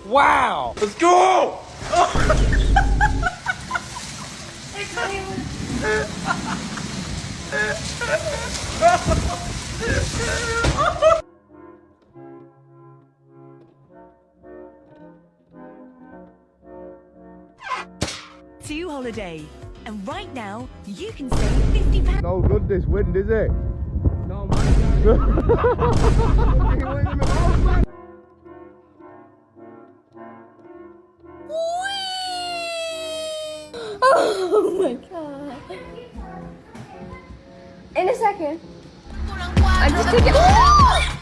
Wow! Let's go! To Holiday. And right now, you can save £50. No good this wind, is it? No, man. Oh my god. In a second. I just took it.